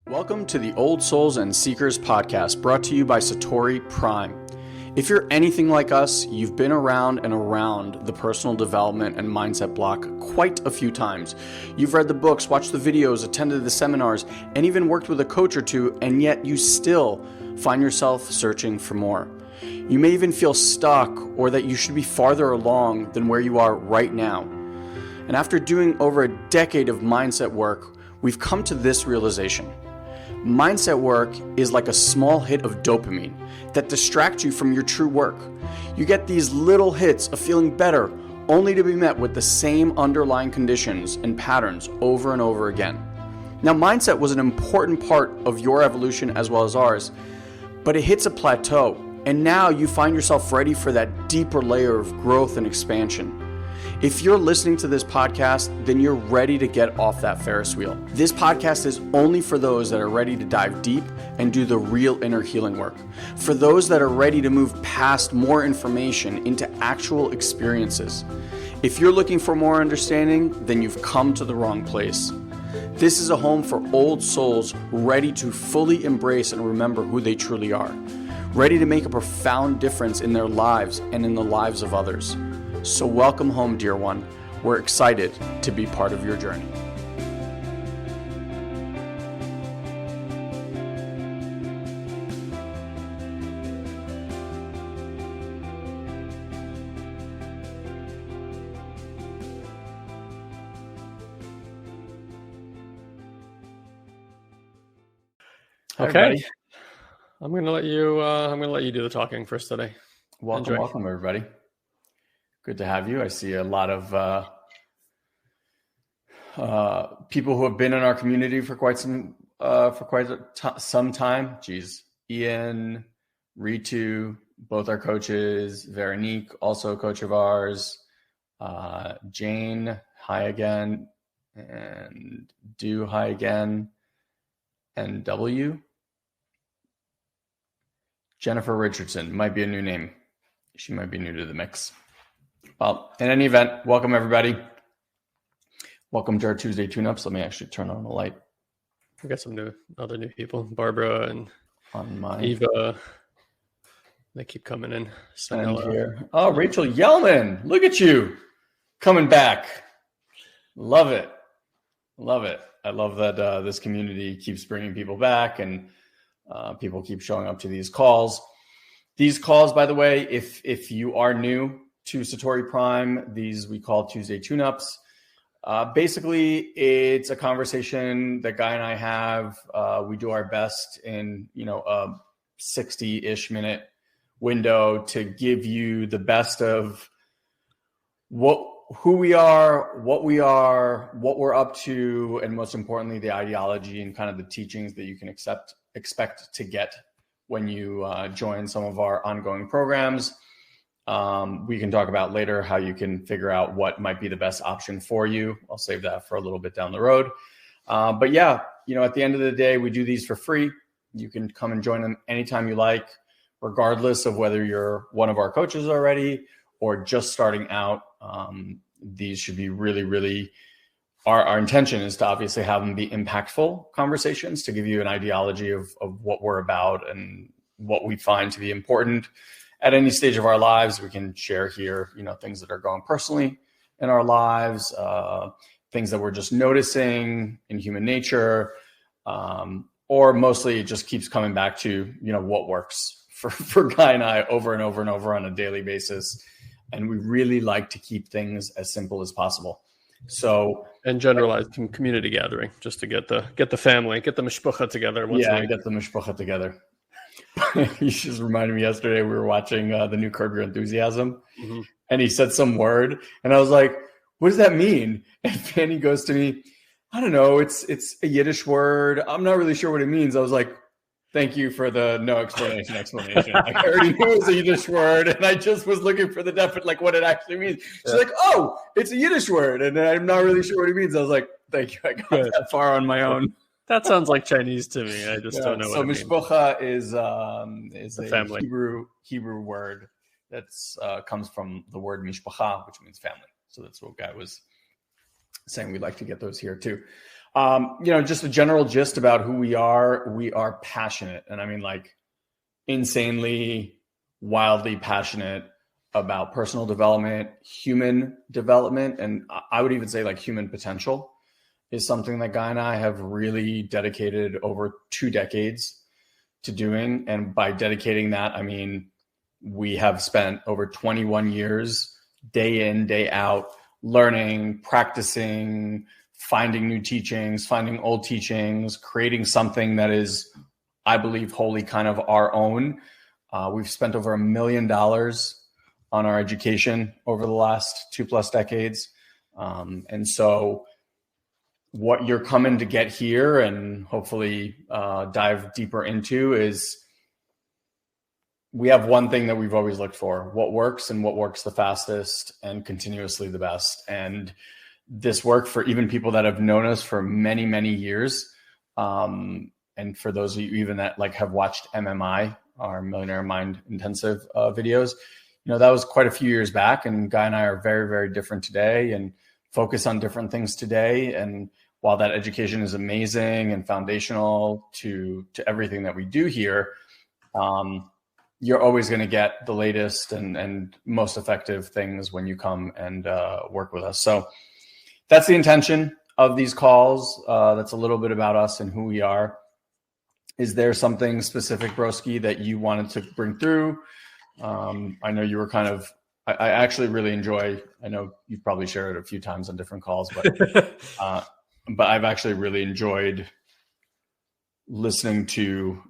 Welcome to the Old Souls and Seekers podcast, brought to you by Satori Prime. If you're anything like us, you've been around and around the personal development and mindset block quite a few times. You've read the books, watched the videos, attended the seminars, and even worked with a coach or two, and yet you still find yourself searching for more. You may even feel stuck or that you should be farther along than where you are right now. And after doing over a decade of mindset work, we've come to this realization. Mindset work is like a small hit of dopamine that distracts you from your true work. You get these little hits of feeling better, only to be met with the same underlying conditions and patterns over and over again. Now, mindset was an important part of your evolution as well as ours, but it hits a plateau, and now you find yourself ready for that deeper layer of growth and expansion. If you're listening to this podcast, then you're ready to get off that Ferris wheel. This podcast is only for those that are ready to dive deep and do the real inner healing work. For those that are ready to move past more information into actual experiences. If you're looking for more understanding, then you've come to the wrong place. This is a home for old souls ready to fully embrace and remember who they truly are. Ready to make a profound difference in their lives and in the lives of others. So welcome home, dear one. We're excited to be part of your journey. Okay. I'm gonna let you do the talking first today. Welcome everybody. Good to have you. I see a lot of people who have been in our community for quite some time. Geez, Ian, Ritu, both our coaches. Veronique, also a coach of ours. Jane, hi again, and Do, hi again, and W. Jennifer Richardson might be a new name. She might be new to the mix. Well, in any event, welcome everybody. Welcome to our Tuesday tune-ups. Let me actually turn on the light. We got some other new people. Barbara and on Eva. They keep coming in. Here. Oh, Rachel Yellman. Look at you. Coming back. Love it. Love it. I love that this community keeps bringing people back and people keep showing up to these calls. These calls, by the way, if you are new to Satori Prime, these we call Tuesday tune-ups. Basically, it's a conversation that Guy and I have. We do our best in a 60-ish minute window to give you the best of who we are, what we're up to, and most importantly, the ideology and kind of the teachings that you can expect to get when you join some of our ongoing programs. We can talk about later how you can figure out what might be the best option for you. I'll save that for a little bit down the road. But yeah, at the end of the day, we do these for free. You can come and join them anytime you like, regardless of whether you're one of our coaches already or just starting out. These should be really, really, our intention is to obviously have them be impactful conversations to give you an ideology of what we're about and what we find to be important. At any stage of our lives, we can share here, things that are going personally in our lives, things that we're just noticing in human nature, or mostly it just keeps coming back to, what works for Guy and I over and over and over on a daily basis. And we really like to keep things as simple as possible. So, and generalized community gathering, just to get the family, get the mishpucha together. Get the mishpucha together. You just reminded me yesterday, we were watching the new Curb Your Enthusiasm, and he said some word, and I was like, what does that mean? And Fanny goes to me, I don't know, it's a Yiddish word. I'm not really sure what it means. I was like, thank you for the no explanation. I already knew it was a Yiddish word, and I just was looking for the definite, like what it actually means. She's like, oh, it's a Yiddish word, and I'm not really sure what it means. I was like, thank you. I got that far on my own. That sounds like Chinese to me. I just don't know what it means. So mishpucha is a family. Hebrew word that comes from the word mishpacha, which means family. So that's what Guy was saying. We'd like to get those here too. Just a general gist about who we are. We are passionate, and I mean like insanely, wildly passionate about personal development, human development, and I would even say like human potential is something that Guy and I have really dedicated over 2 decades to doing. And by dedicating that, I mean, we have spent over 21 years, day in, day out, learning, practicing, finding new teachings, finding old teachings, creating something that is, I believe, wholly kind of our own. We've spent over $1 million on our education over the last 2+ decades. And so what you're coming to get here and hopefully dive deeper into is we have one thing that we've always looked for: what works and what works the fastest and continuously the best. And this worked for even people that have known us for many, many years. And for those of you even that like have watched MMI, our Millionaire Mind Intensive videos, that was quite a few years back. And Guy and I are very, very different today and focus on different things today. And while that education is amazing and foundational to everything that we do here, you're always going to get the latest and most effective things when you come and work with us. So that's the intention of these calls. That's a little bit about us and who we are. Is there something specific, Broski, that you wanted to bring through? I know you were kind of, I actually really enjoy, I know you've probably shared it a few times on different calls, but I've actually really enjoyed listening to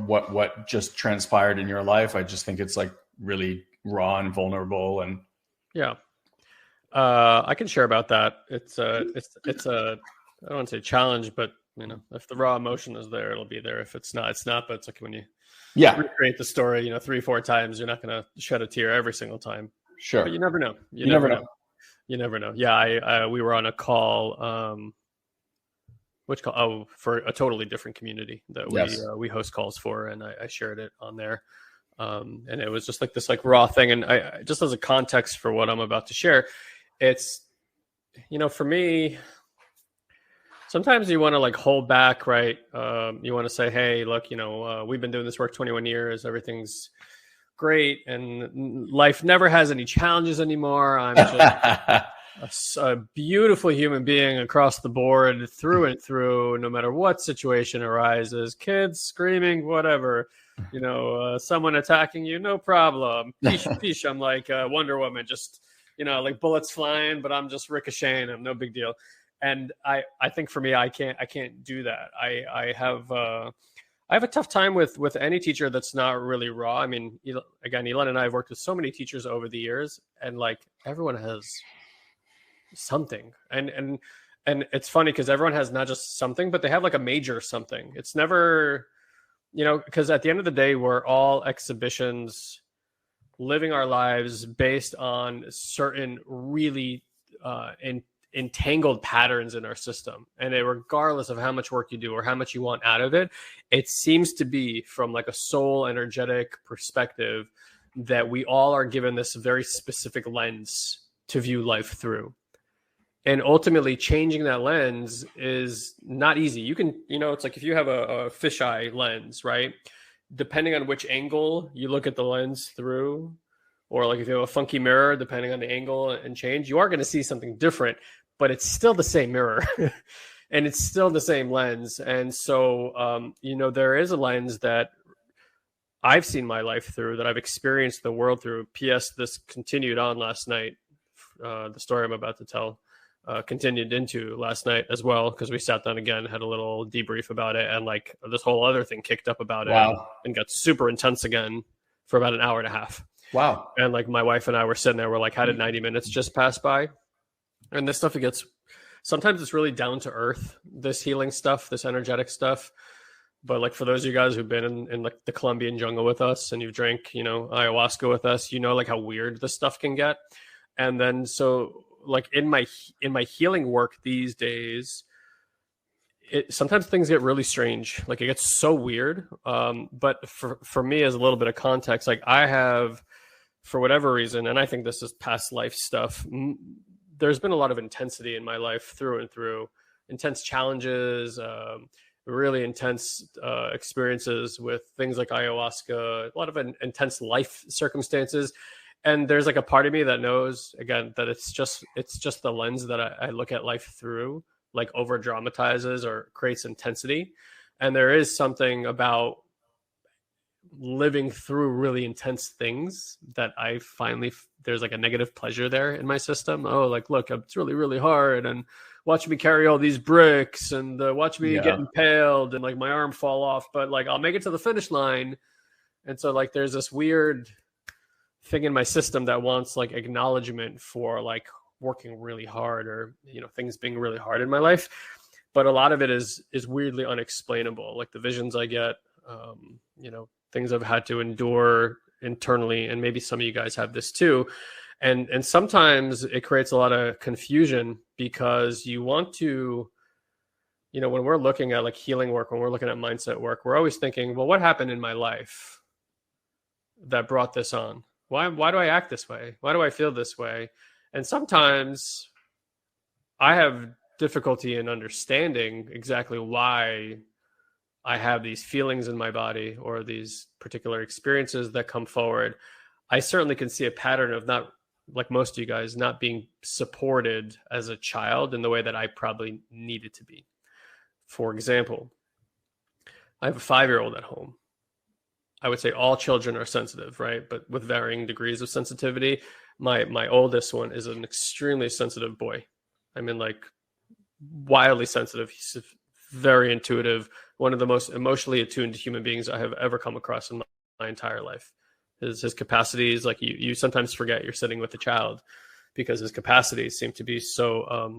what just transpired in your life. I just think it's like really raw and vulnerable. And yeah, I can share about that. It's a I don't want to say challenge, but if the raw emotion is there, it'll be there. If it's not, it's not. But it's like when you recreate the story, 3-4 times, you're not going to shed a tear every single time. Sure. But you never know. You never know. You never know. Yeah, we were on a call, which call? Oh, for a totally different community that we host calls for, and I shared it on there. And it was just like this like raw thing. And I just as a context for what I'm about to share, it's, for me, sometimes you want to like hold back, right? You want to say, hey, look, we've been doing this work 21 years. Everything's great. And life never has any challenges anymore. I'm just a beautiful human being across the board, through and through, no matter what situation arises, kids screaming, whatever, someone attacking you, no problem. Peace. I'm like Wonder Woman, just, like bullets flying, but I'm just ricocheting. I'm no big deal. And I think for me, I can't do that. I have a tough time with any teacher that's not really raw. I mean, again, Ilan and I have worked with so many teachers over the years, and like everyone has something. And it's funny because everyone has not just something, but they have like a major something. It's never, because at the end of the day, we're all exhibitions living our lives based on certain really entangled patterns in our system. And regardless of how much work you do or how much you want out of it, it seems to be from like a soul energetic perspective that we all are given this very specific lens to view life through. And ultimately changing that lens is not easy. You can, it's like if you have a fisheye lens, right? Depending on which angle you look at the lens through, or like if you have a funky mirror, depending on the angle and change, you are going to see something different, but it's still the same mirror and it's still the same lens. And so, there is a lens that I've seen my life through, that I've experienced the world through. P.S. This continued on last night. The story I'm about to tell continued into last night as well, because we sat down again, had a little debrief about it, and like this whole other thing kicked up about it and got super intense again for about an hour and a half. Wow. And like my wife and I were sitting there, we're like, how did 90 minutes just pass by? And this stuff, sometimes it's really down to earth, this healing stuff, this energetic stuff. But like for those of you guys who've been in like the Colombian jungle with us and you've drank, ayahuasca with us, like how weird this stuff can get. And then so like in my healing work these days, sometimes things get really strange. Like it gets so weird. But for me, as a little bit of context, like I have, for whatever reason, and I think this is past life stuff, there's been a lot of intensity in my life through and through. intense challenges, really intense experiences with things like ayahuasca, a lot of intense life circumstances. And there's like a part of me that knows, again, that it's just the lens that I look at life through, like over dramatizes or creates intensity. And there is something about living through really intense things that I finally, there's like a negative pleasure there in my system. Oh, like, look, it's really, really hard. And watch me carry all these bricks and watch me get impaled and like my arm fall off. But like, I'll make it to the finish line. And so like, there's this weird thing in my system that wants like acknowledgement for like working really hard, or, you know, things being really hard in my life. But a lot of it is weirdly unexplainable. Like the visions I get, you know, things I've had to endure internally, and maybe some of you guys have this too. And sometimes it creates a lot of confusion, because you want to, you know, when we're looking at like healing work, when we're looking at mindset work, we're always thinking, well, what happened in my life that brought this on? Why do I act this way? Why do I feel this way? And sometimes I have difficulty in understanding exactly why I have these feelings in my body or these particular experiences that come forward. I certainly can see a pattern of, not like most of you guys, not being supported as a child in the way that I probably needed to be. For example, I have a 5-year-old at home. I would say all children are sensitive, right? But with varying degrees of sensitivity. My oldest one is an extremely sensitive boy. I mean, like, wildly sensitive. He's very intuitive. One of the most emotionally attuned human beings I have ever come across in my entire life. His capacities, like you sometimes forget you're sitting with a child, because his capacities seem to be so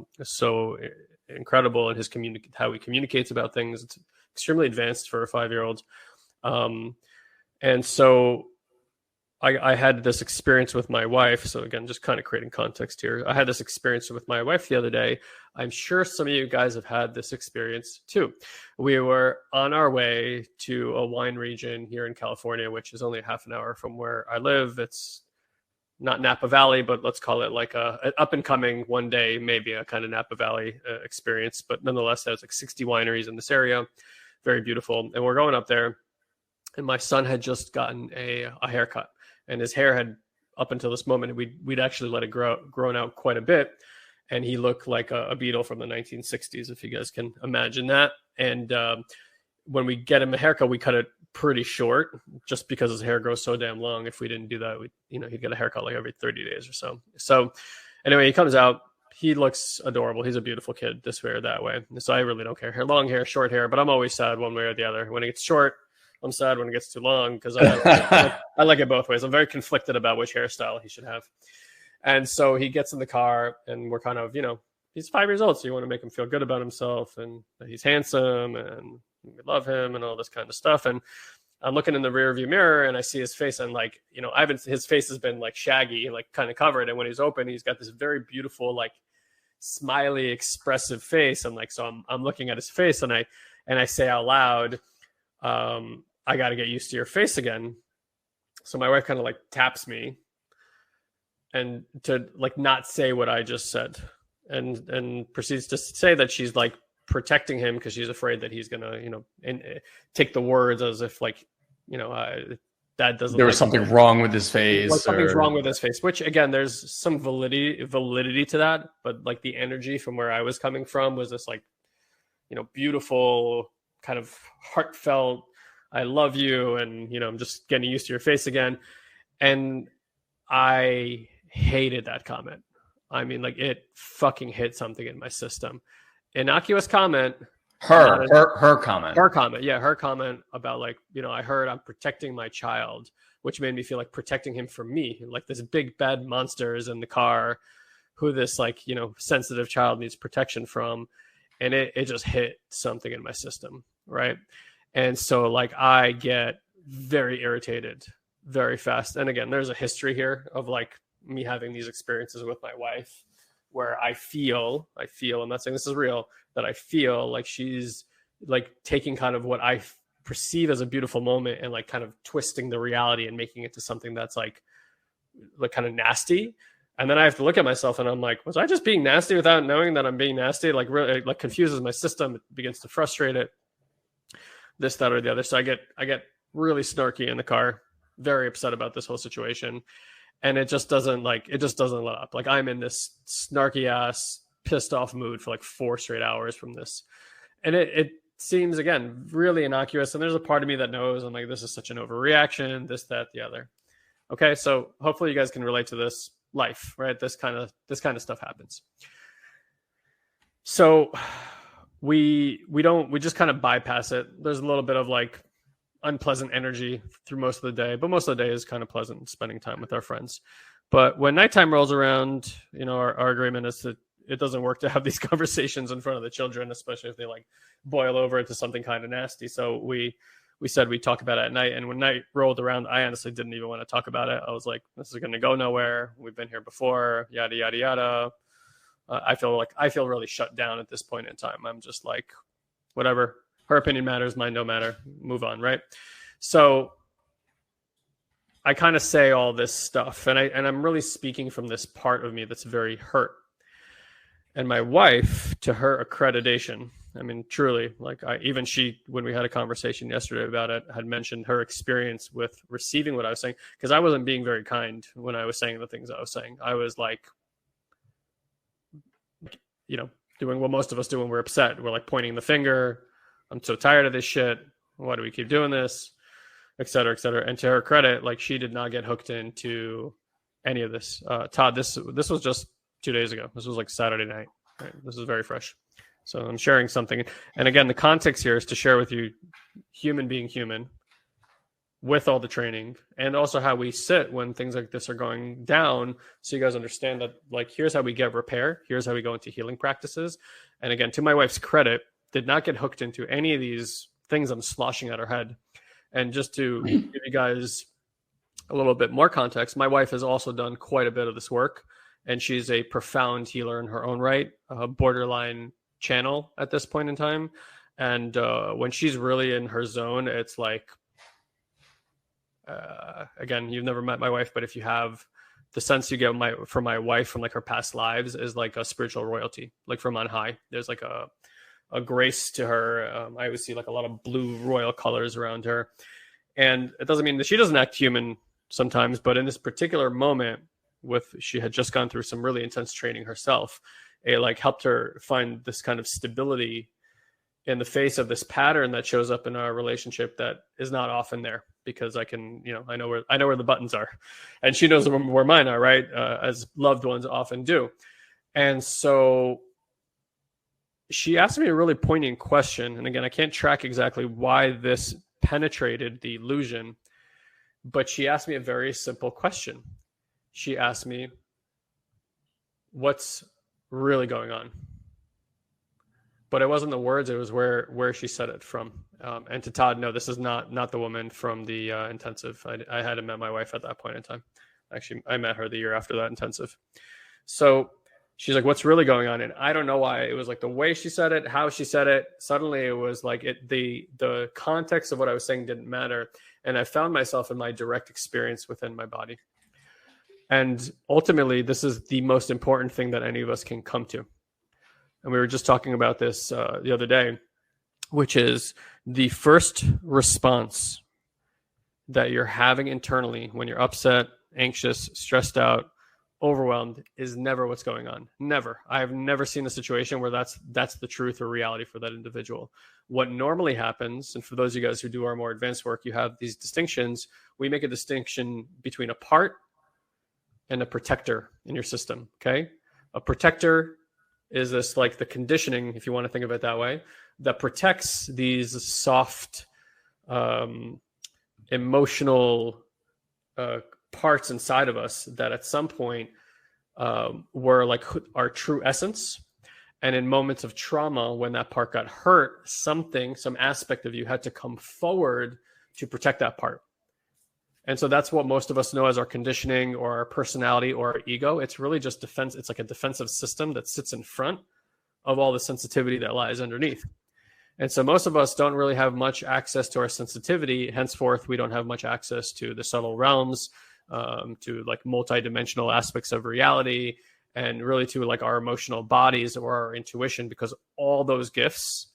incredible, and how he communicates about things. It's extremely advanced for a 5-year-old. And so I had this experience with my wife. So again, just kind of creating context here. I had this experience with my wife the other day. I'm sure some of you guys have had this experience too. We were on our way to a wine region here in California, which is only a half an hour from where I live. It's not Napa Valley, but let's call it like an up and coming, one day, maybe a kind of Napa Valley experience. But nonetheless, there's like 60 wineries in this area. Very beautiful. And we're going up there. And my son had just gotten a haircut. And his hair had, up until this moment, we'd actually let it grown out quite a bit. And he looked like a Beatle from the 1960s, if you guys can imagine that. And when we get him a haircut, we cut it pretty short, just because his hair grows so damn long. If we didn't do that, he'd get a haircut like every 30 days or so. So anyway, he comes out. He looks adorable. He's a beautiful kid, this way or that way. So I really don't care. Long hair, short hair, but I'm always sad one way or the other. When it gets short, I'm sad. When it gets too long, because I like it both ways. I'm very conflicted about which hairstyle he should have. And so he gets in the car, and we're kind of, he's 5 years old, so you want to make him feel good about himself, and that he's handsome, and we love him, and all this kind of stuff. And I'm looking in the rear view mirror, and I see his face, and like, his face has been like shaggy, like kind of covered. And when he's open, he's got this very beautiful, like smiley, expressive face. And like, so I'm looking at his face, and I say out loud, I got to get used to your face again. So my wife kind of like taps me, and to like not say what I just said, and proceeds to say that she's like protecting him because she's afraid that he's gonna, take the words as if like, that doesn't. There was something wrong with his face. Like something's wrong with his face, which again, there's some validity to that, but like the energy from where I was coming from was this like, beautiful kind of heartfelt, I love you, and I'm just getting used to your face again. And I hated that comment. I mean, like, it fucking hit something in my system. Innocuous comment. Her comment. Her comment. Yeah, her comment about like, I heard I'm protecting my child, which made me feel like protecting him from me. Like this big bad monster is in the car who this like, sensitive child needs protection from. And it just hit something in my system. Right. And so like I get very irritated very fast. And again, there's a history here of like me having these experiences with my wife where I feel, I'm not saying this is real, that I feel like she's like taking kind of what I perceive as a beautiful moment and like kind of twisting the reality and making it to something that's like kind of nasty. And then I have to look at myself and I'm like, was I just being nasty without knowing that I'm being nasty? Like really, it like confuses my system. It begins to frustrate it, this, that, or the other. So I get really snarky in the car, very upset about this whole situation. And it just doesn't let up. Like I'm in this snarky ass, pissed off mood for like 4 straight hours from this. And it seems, again, really innocuous. And there's a part of me that knows, I'm like, this is such an overreaction, this, that, the other. Okay. So hopefully you guys can relate to this. Life, right? This kind of stuff happens. So we just kind of bypass it. There's a little bit of like unpleasant energy through most of the day, but most of the day is kind of pleasant, spending time with our friends. But when nighttime rolls around, our agreement is that it doesn't work to have these conversations in front of the children, especially if they like boil over into something kind of nasty. So we said we'd talk about it at night. And when night rolled around, I honestly didn't even want to talk about it. I was like, this is going to go nowhere. We've been here before, yada, yada, yada. I feel really shut down at this point in time. I'm just like, whatever. Her opinion matters. Mine don't matter. Move on, right? So I kind of say all this stuff. And I'm really speaking from this part of me that's very hurt. And my wife, to her accreditation, I mean, truly, like when we had a conversation yesterday about it, had mentioned her experience with receiving what I was saying, because I wasn't being very kind when I was saying the things I was saying. I was like, doing what most of us do when we're upset. We're like pointing the finger. I'm so tired of this shit. Why do we keep doing this? Et cetera, et cetera. And to her credit, like she did not get hooked into any of this. Todd, this was just 2 days ago. This was like Saturday night. Right? This is very fresh. So I'm sharing something. And again, the context here is to share with you human being human with all the training, and also how we sit when things like this are going down. So you guys understand that, like, here's how we get repair. Here's how we go into healing practices. And again, to my wife's credit, did not get hooked into any of these things I'm sloshing at her head. And just to give you guys a little bit more context, my wife has also done quite a bit of this work, and she's a profound healer in her own right, a borderline channel at this point in time. And when she's really in her zone, it's like, again, you've never met my wife, but if you have, the sense you get from my wife from like her past lives is like a spiritual royalty, like from on high. There's like a grace to her. I always see like a lot of blue royal colors around her. And it doesn't mean that she doesn't act human sometimes, but in this particular moment, she had just gone through some really intense training herself. It like helped her find this kind of stability in the face of this pattern that shows up in our relationship that is not often there, because I can, I know where the buttons are, and she knows where mine are, right? As loved ones often do. And so she asked me a really poignant question. And again, I can't track exactly why this penetrated the illusion, but she asked me a very simple question. She asked me, what's really going on? But it wasn't the words, it was where she said it from. And to Todd, no, this is not the woman from the intensive. I hadn't met my wife at that point in time. Actually, I met her the year after that intensive. So she's like, what's really going on? And I don't know why. It was like the way she said it, how she said it. Suddenly it was like the context of what I was saying didn't matter. And I found myself in my direct experience within my body. And ultimately, this is the most important thing that any of us can come to. And we were just talking about this the other day, which is the first response that you're having internally when you're upset, anxious, stressed out, overwhelmed is never what's going on. Never. I have never seen a situation where that's the truth or reality for that individual. What normally happens, and for those of you guys who do our more advanced work, you have these distinctions. We make a distinction between a part and a protector in your system. Okay. A protector is this like the conditioning, if you want to think of it that way, that protects these soft, emotional parts inside of us that at some point were like our true essence. And in moments of trauma, when that part got hurt, some aspect of you had to come forward to protect that part. And so that's what most of us know as our conditioning or our personality or our ego. It's really just defense. It's like a defensive system that sits in front of all the sensitivity that lies underneath. And so most of us don't really have much access to our sensitivity. Henceforth, we don't have much access to the subtle realms, to like multidimensional aspects of reality, and really to like our emotional bodies or our intuition, because all those gifts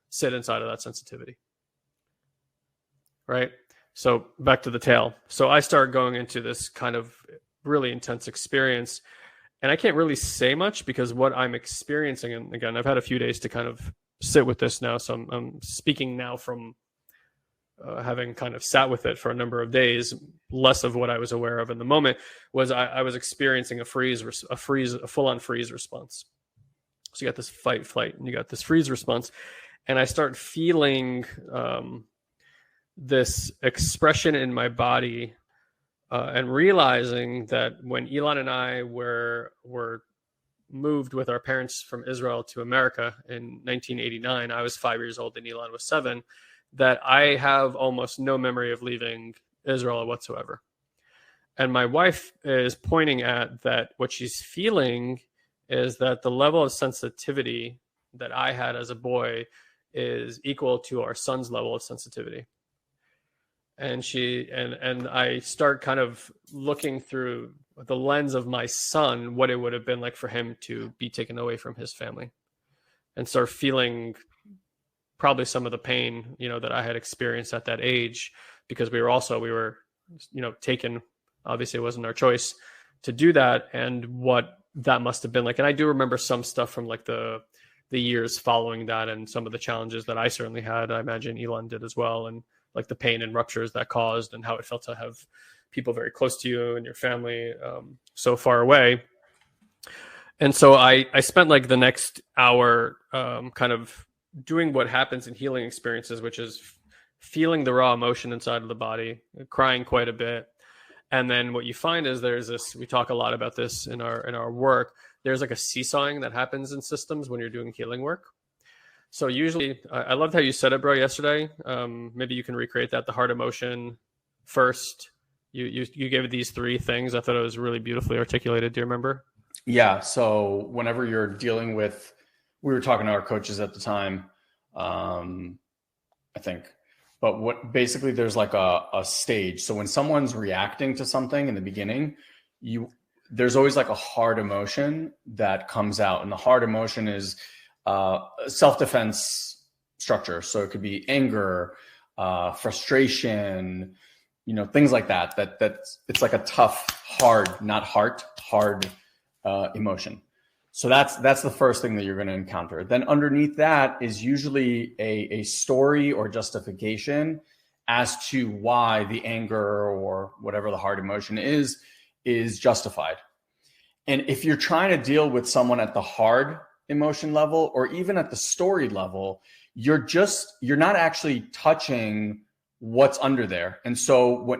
sit inside of that sensitivity. Right. So back to the tale. So I start going into this kind of really intense experience, and I can't really say much because what I'm experiencing, and again, I've had a few days to kind of sit with this now. So I'm speaking now from having kind of sat with it for a number of days. Less of what I was aware of in the moment was I was experiencing a full-on freeze response. So you got this fight, flight, and you got this freeze response. And I start feeling this expression in my body and realizing that when Ilan and I were moved with our parents from Israel to America in 1989, I was 5 years old and Ilan was 7, that I have almost no memory of leaving Israel whatsoever. And my wife is pointing at that what she's feeling is that the level of sensitivity that I had as a boy is equal to our son's level of sensitivity. And I start kind of looking through the lens of my son, what it would have been like for him to be taken away from his family, and start feeling probably some of the pain, that I had experienced at that age, because we were taken, obviously it wasn't our choice to do that, and what that must have been like. And I do remember some stuff from like the years following that, and some of the challenges that I certainly had. I imagine Ilan did as well. And like the pain and ruptures that caused, and how it felt to have people very close to you and your family so far away. And so I spent like the next hour kind of doing what happens in healing experiences, which is feeling the raw emotion inside of the body, crying quite a bit. And then what you find is there's this, we talk a lot about this in our work, there's like a seesawing that happens in systems when you're doing healing work. So usually, I loved how you said it, bro, yesterday. Maybe you can recreate that. The heart emotion first. You gave it these 3 things. I thought it was really beautifully articulated. Do you remember? Yeah. So whenever you're dealing with, we were talking to our coaches at the time, I think, but what basically there's like a stage. So when someone's reacting to something in the beginning, there's always like a hard emotion that comes out, and the hard emotion is self-defense structure. So it could be anger, frustration, things like that. That's it's like a tough, hard, not hard emotion. So that's the first thing that you're going to encounter. Then underneath that is usually a story or justification as to why the anger or whatever the hard emotion is justified. And if you're trying to deal with someone at the hard emotion level, or even at the story level, you're not actually touching what's under there. And so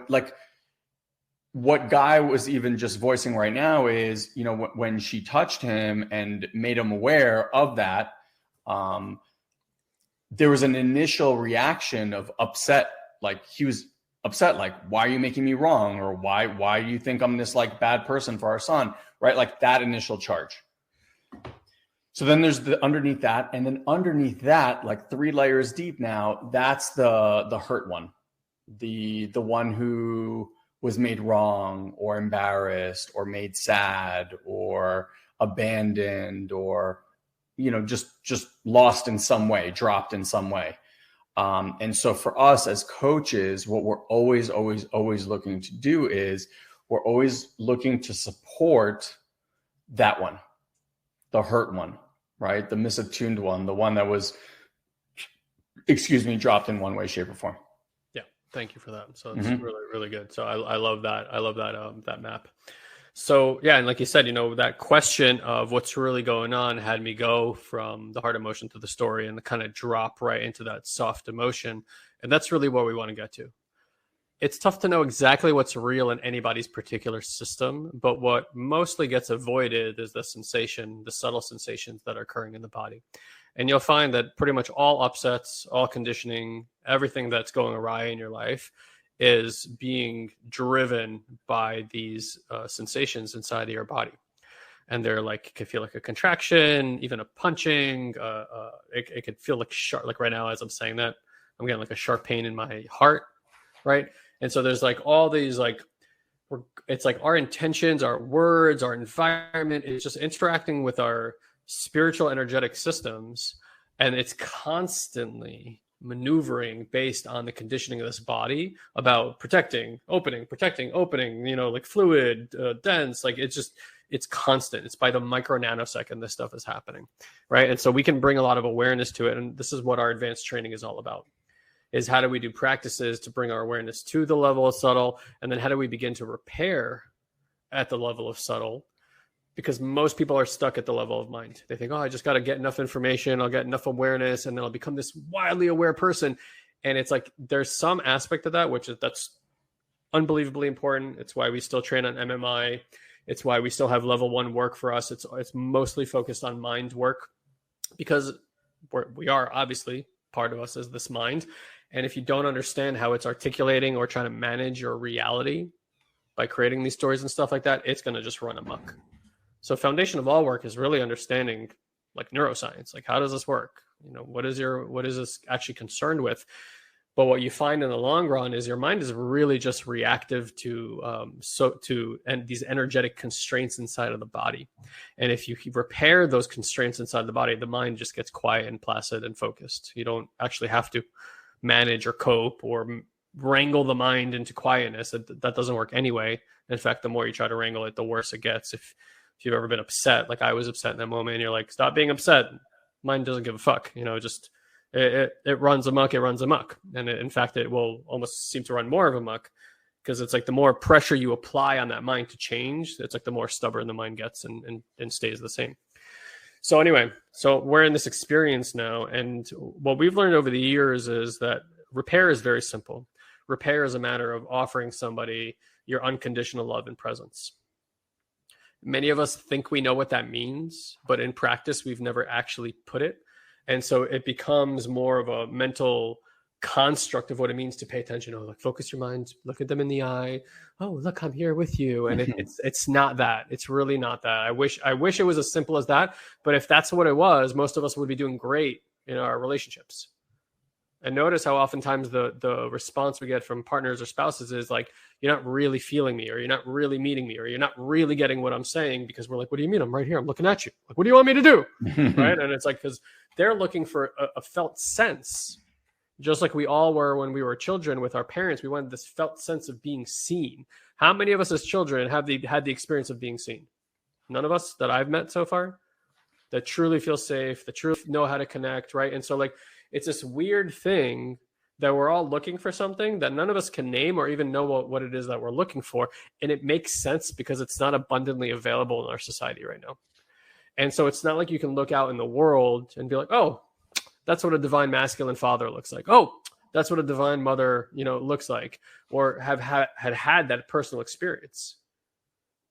what Guy was even just voicing right now is, when she touched him and made him aware of that, there was an initial reaction of upset. Like he was upset, like, why are you making me wrong? Or why do you think I'm this like bad person for our son? Right? Like that initial charge. So then there's the underneath that, and then underneath that, like 3 layers deep now, that's the hurt one. The one who was made wrong or embarrassed or made sad or abandoned or, just lost in some way, dropped in some way. And so for us as coaches, what we're always looking to do is we're always looking to support that one, the hurt one. Right? The misattuned one, the one that was, dropped in one way, shape, or form. Yeah. Thank you for that. So it's really, really good. So I love that. I love that map. So yeah. And like you said, that question of what's really going on had me go from the hard emotion to the story and kind of drop right into that soft emotion. And that's really what we want to get to. It's tough to know exactly what's real in anybody's particular system, but what mostly gets avoided is the subtle sensations that are occurring in the body. And you'll find that pretty much all upsets, all conditioning, everything that's going awry in your life is being driven by these sensations inside of your body. And they're like, it could feel like a contraction, even a punching. It could feel like sharp, like right now as I'm saying that, I'm getting like a sharp pain in my heart, right? And so there's like all these like it's like our intentions, our words, our environment is just interacting with our spiritual energetic systems, and it's constantly maneuvering based on the conditioning of this body about protecting, opening, like fluid, dense, like it's constant. It's by the micro nanosecond this stuff is happening, right? And so we can bring a lot of awareness to it, and this is what our advanced training is all about. Is how do we do practices to bring our awareness to the level of subtle, and then how do we begin to repair at the level of subtle? Because most people are stuck at the level of mind. They think, oh, I just got to get enough information, I'll get enough awareness, and then I'll become this wildly aware person. And it's like there's some aspect of that that's unbelievably important. It's why we still train on MMI. It's why we still have level 1 work for us. It's mostly focused on mind work, because we are obviously, part of us is this mind. And if you don't understand how it's articulating or trying to manage your reality by creating these stories and stuff like that, it's going to just run amok. So foundation of all work is really understanding like neuroscience, like how does this work? What is this actually concerned with? But what you find in the long run is your mind is really just reactive to these energetic constraints inside of the body. And if you repair those constraints inside the body, the mind just gets quiet and placid and focused. You don't actually have to manage or cope or wrangle the mind into quietness. That doesn't work anyway. In fact, the more you try to wrangle it, the worse it gets. If you've ever been upset, like I was upset in that moment, and you're like, stop being upset. Mind doesn't give a fuck. It runs amok. And in fact, it will almost seem to run more of amok, because it's like the more pressure you apply on that mind to change, it's like the more stubborn the mind gets and stays the same. So anyway, so we're in this experience now. And what we've learned over the years is that repair is very simple. Repair is a matter of offering somebody your unconditional love and presence. Many of us think we know what that means, but in practice, we've never actually put it. And so it becomes more of a mental construct of what it means to pay attention. Oh, like focus your mind, look at them in the eye. Oh, look, I'm here with you. And it's not that. It's really not that. I wish it was as simple as that. But if that's what it was, most of us would be doing great in our relationships. And notice how oftentimes the response we get from partners or spouses is like, you're not really feeling me, or you're not really meeting me, or you're not really getting what I'm saying, because we're like, what do you mean? I'm right here. I'm looking at you. Like, what do you want me to do? Right. And it's like, because they're looking for a felt sense, just like we all were when we were children with our parents. We wanted this felt sense of being seen. How many of us as children had the experience of being seen? None of us that I've met so far that truly feel safe, that truly know how to connect. Right. And so like, it's this weird thing that we're all looking for something that none of us can name or even know what it is that we're looking for. And it makes sense because it's not abundantly available in our society right now. And so it's not like you can look out in the world and be like, oh, that's what a divine masculine father looks like. Oh, that's what a divine mother, looks like, or had that personal experience.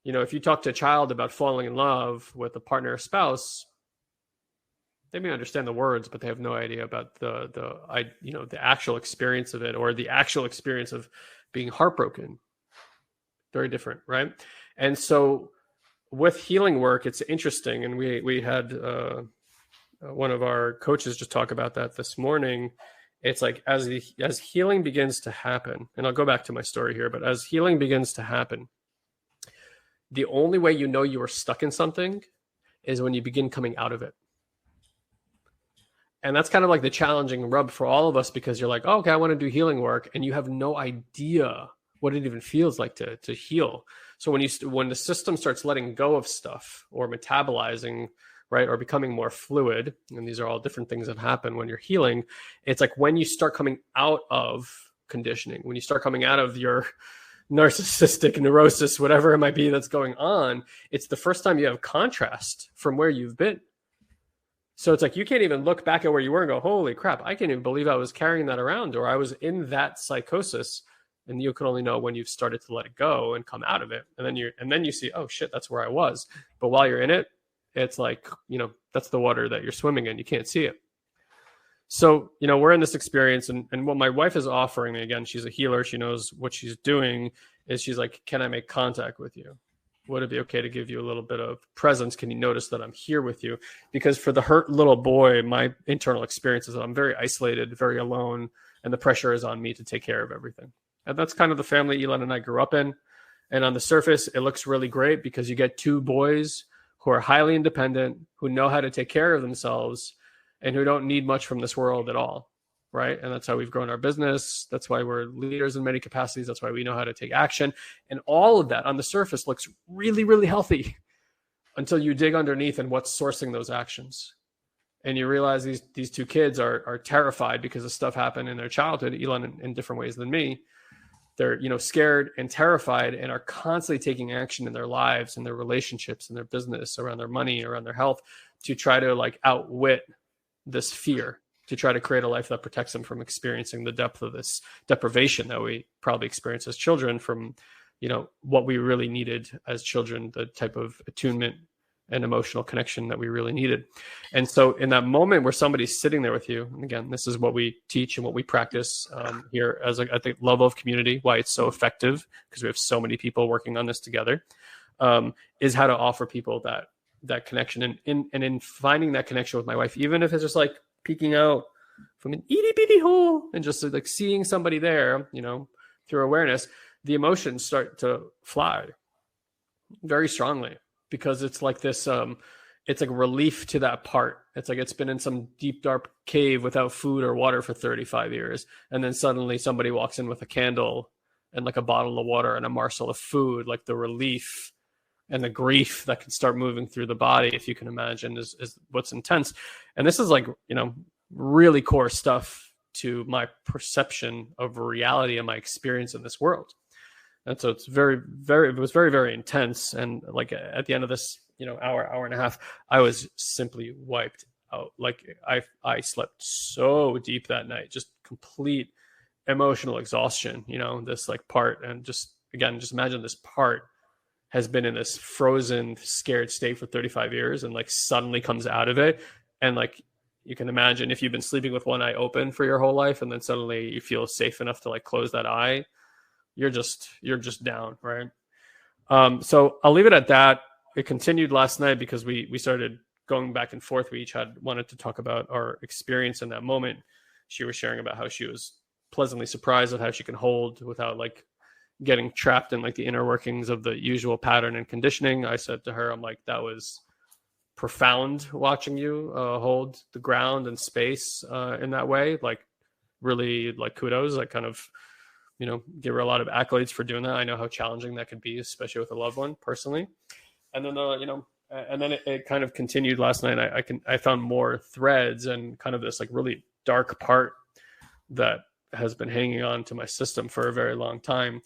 If you talk to a child about falling in love with a partner or spouse, they may understand the words, but they have no idea about the actual experience of it, or the actual experience of being heartbroken. Very different, right? And so with healing work, it's interesting. And we had one of our coaches just talk about that this morning. It's like as healing begins to happen, and I'll go back to my story here, but as healing begins to happen, the only way you know you are stuck in something is when you begin coming out of it. And that's kind of like the challenging rub for all of us, because you're like, oh, okay, I want to do healing work. And you have no idea what it even feels like to heal. So when the system starts letting go of stuff or metabolizing, right, or becoming more fluid, and these are all different things that happen when you're healing, it's like when you start coming out of conditioning, when you start coming out of your narcissistic neurosis, whatever it might be that's going on, it's the first time you have contrast from where you've been. So it's like you can't even look back at where you were and go, holy crap, I can't even believe I was carrying that around, or I was in that psychosis. And you can only know when you've started to let it go and come out of it. And then you see, oh shit, that's where I was. But while you're in it, it's like, that's the water that you're swimming in. You can't see it. So, we're in this experience, and what my wife is offering me, again, she's a healer. She knows what she's doing, is she's like, can I make contact with you? Would it be okay to give you a little bit of presence? Can you notice that I'm here with you? Because for the hurt little boy, my internal experience is that I'm very isolated, very alone, and the pressure is on me to take care of everything. And that's kind of the family Ilan and I grew up in. And on the surface, it looks really great because you get two boys who are highly independent, who know how to take care of themselves, and who don't need much from this world at all, right? And that's how we've grown our business. That's why we're leaders in many capacities. That's why we know how to take action. And all of that on the surface looks really, really healthy until you dig underneath and what's sourcing those actions. And you realize these two kids are terrified because of stuff happened in their childhood, Ilan in different ways than me. They're, scared and terrified and are constantly taking action in their lives and their relationships and their business, around their money, around their health, to try to like outwit this fear, to try to create a life that protects them from experiencing the depth of this deprivation that we probably experience as children from, what we really needed as children, the type of attunement and emotional connection that we really needed. And so in that moment where somebody's sitting there with you, and again, this is what we teach and what we practice here as I think level of community, why it's so effective, because we have so many people working on this together, is how to offer people that connection. And in finding that connection with my wife, even if it's just like peeking out from an itty bitty hole and just like seeing somebody there, through awareness, the emotions start to fly very strongly. Because it's like this, it's like relief to that part. It's like it's been in some deep, dark cave without food or water for 35 years. And then suddenly somebody walks in with a candle and like a bottle of water and a morsel of food, like the relief and the grief that can start moving through the body, if you can imagine, is what's intense. And this is like, really core stuff to my perception of reality and my experience in this world. And so it's it was very, very intense. And like at the end of this, hour and a half, I was simply wiped out. Like I slept so deep that night, just complete emotional exhaustion, this like part. And just imagine this part has been in this frozen, scared state for 35 years and like suddenly comes out of it. And like, you can imagine if you've been sleeping with one eye open for your whole life, and then suddenly you feel safe enough to like close that eye, you're just down, right? So I'll leave it at that. It continued last night because we started going back and forth. We each wanted to talk about our experience in that moment. She was sharing about how she was pleasantly surprised at how she can hold without like getting trapped in like the inner workings of the usual pattern and conditioning. I said to her, I'm like, that was profound watching you hold the ground and space in that way. Like really like kudos. I kind of give her a lot of accolades for doing that. I know how challenging that could be, especially with a loved one personally. And then, and then it kind of continued last night. I found more threads and kind of this like really dark part that has been hanging on to my system for a very long time.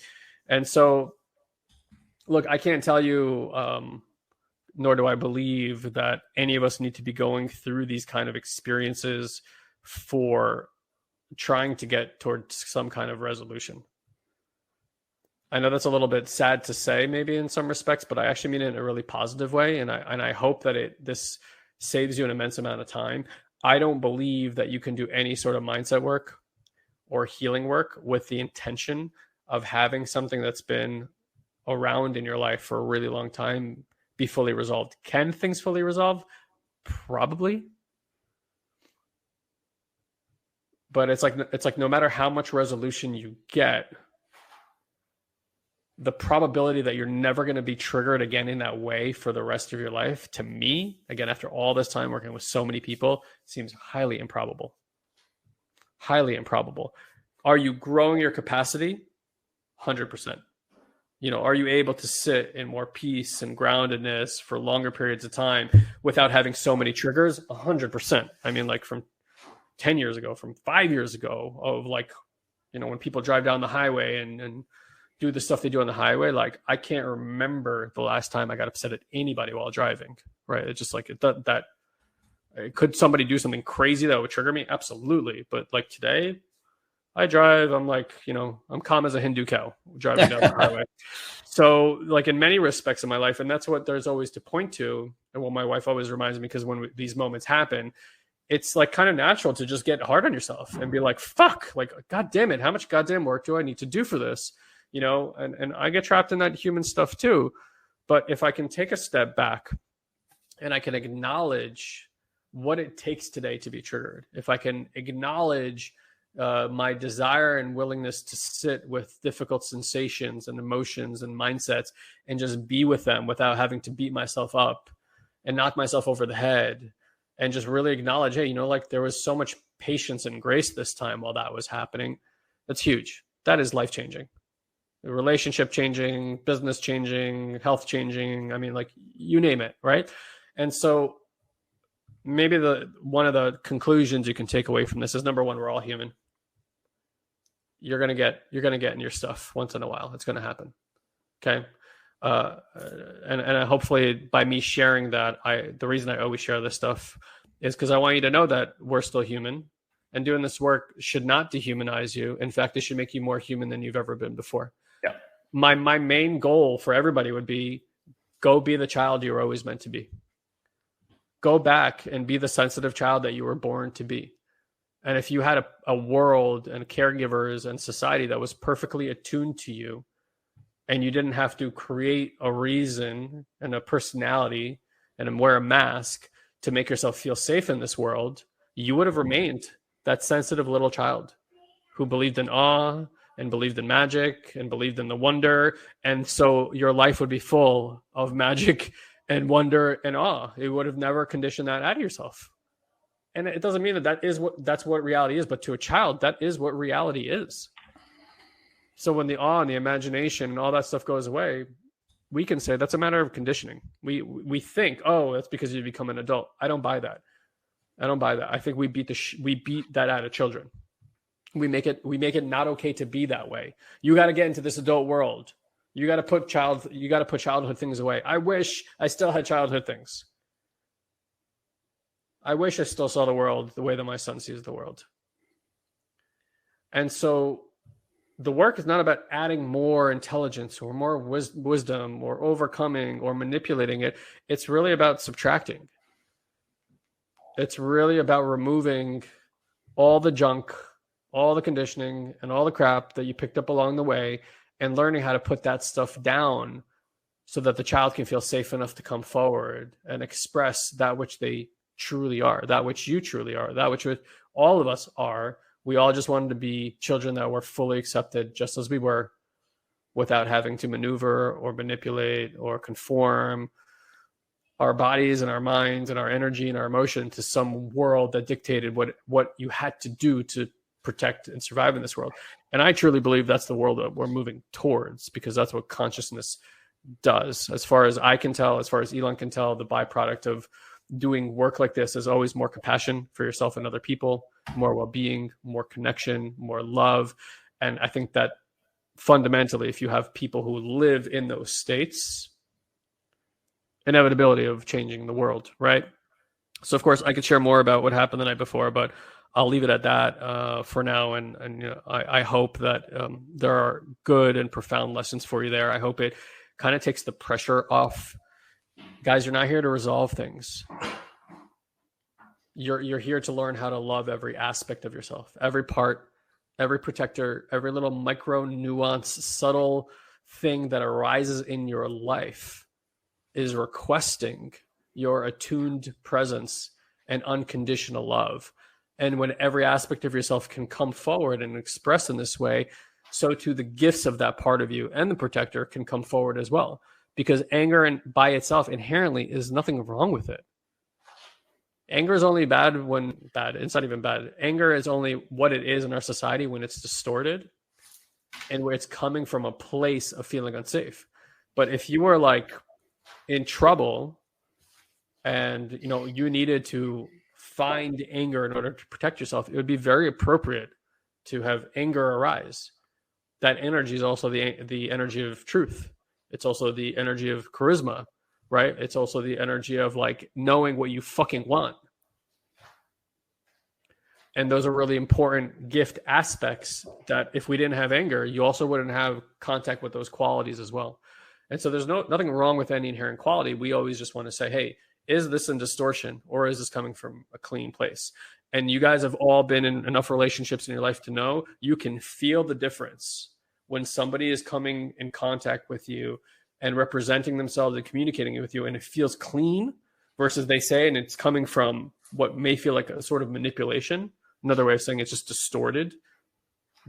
And so, look, I can't tell you, nor do I believe that any of us need to be going through these kind of experiences for trying to get towards some kind of resolution. I know that's a little bit sad to say maybe in some respects, but I actually mean it in a really positive way. And I hope that this saves you an immense amount of time. I don't believe that you can do any sort of mindset work or healing work with the intention of having something that's been around in your life for a really long time be fully resolved. Can things fully resolve? Probably. But it's like no matter how much resolution you get, the probability that you're never going to be triggered again in that way for the rest of your life, to me, again, after all this time working with so many people, seems highly improbable. Highly improbable. Are you growing your capacity? 100%. Are you able to sit in more peace and groundedness for longer periods of time without having so many triggers? 100%. I mean, like from 10 years ago, from 5 years ago, of like, when people drive down the highway and do the stuff they do on the highway, like I can't remember the last time I got upset at anybody while driving, right? It's just like could somebody do something crazy that would trigger me? Absolutely. But like today I drive, I'm like, I'm calm as a Hindu cow driving down the highway. So like in many respects of my life, and that's what there's always to point to. And what my wife always reminds me, because when these moments happen, it's like kind of natural to just get hard on yourself and be like, fuck, like, God damn it. How much goddamn work do I need to do for this? And I get trapped in that human stuff too. But if I can take a step back and I can acknowledge what it takes today to be triggered, if I can acknowledge my desire and willingness to sit with difficult sensations and emotions and mindsets and just be with them without having to beat myself up and knock myself over the head, and just really acknowledge, hey, like there was so much patience and grace this time while that was happening. That's huge. That is life-changing. Relationship changing, business changing, health changing. I mean, like, you name it, right? And so maybe one of the conclusions you can take away from this is, number one, we're all human. You're gonna get in your stuff once in a while. It's gonna happen. Okay. And hopefully by me sharing that, the reason I always share this stuff is because I want you to know that we're still human, and doing this work should not dehumanize you. In fact, it should make you more human than you've ever been before. Yeah. My main goal for everybody would be, go be the child you were always meant to be. Go back and be the sensitive child that you were born to be. And if you had a world and caregivers and society that was perfectly attuned to you, and you didn't have to create a reason and a personality and wear a mask to make yourself feel safe in this world, you would have remained that sensitive little child who believed in awe and believed in magic and believed in the wonder. And so your life would be full of magic and wonder and awe. It would have never conditioned that out of yourself. And it doesn't mean that's what reality is, but to a child, that is what reality is. So when the awe and the imagination and all that stuff goes away, we can say that's a matter of conditioning. We think, oh, that's because you become an adult. I don't buy that. I think we beat that out of children. We make it not okay to be that way. You got to get into this adult world. You got to put childhood things away. I wish I still had childhood things. I wish I still saw the world the way that my son sees the world. And so the work is not about adding more intelligence or more wisdom or overcoming or manipulating it. It's really about subtracting. It's really about removing all the junk, all the conditioning, and all the crap that you picked up along the way, and learning how to put that stuff down so that the child can feel safe enough to come forward and express that which they truly are, that which you truly are, that which all of us are. We all just wanted to be children that were fully accepted just as we were, without having to maneuver or manipulate or conform our bodies and our minds and our energy and our emotion to some world that dictated what you had to do to protect and survive in this world. And I truly believe that's the world that we're moving towards, because that's what consciousness does. As far as I can tell, as far as Ilan can tell, the byproduct of doing work like this is always more compassion for yourself and other people, more well-being, more connection, more love. And I think that fundamentally, if you have people who live in those states, inevitability of changing the world, right? So of course I could share more about what happened the night before, but I'll leave it at that for now. And I hope that there are good and profound lessons for you there. I hope it kind of takes the pressure off. Guys, you're not here to resolve things. You're here to learn how to love every aspect of yourself, every part, every protector, every little micro nuance, subtle thing that arises in your life is requesting your attuned presence and unconditional love. And when every aspect of yourself can come forward and express in this way, so too the gifts of that part of you and the protector can come forward as well. Because anger by itself inherently is nothing wrong with it. Anger is only bad. It's not even bad. Anger is only what it is in our society when it's distorted and where it's coming from a place of feeling unsafe. But if you were like in trouble and you needed to find anger in order to protect yourself, it would be very appropriate to have anger arise. That energy is also the energy of truth. It's also the energy of charisma, right? It's also the energy of like knowing what you fucking want. And those are really important gift aspects that if we didn't have anger, you also wouldn't have contact with those qualities as well. And so there's nothing wrong with any inherent quality. We always just want to say, hey, is this in distortion or is this coming from a clean place? And you guys have all been in enough relationships in your life to know you can feel the difference when somebody is coming in contact with you and representing themselves and communicating with you, and it feels clean versus they say, and it's coming from what may feel like a sort of manipulation. another way of saying it's just distorted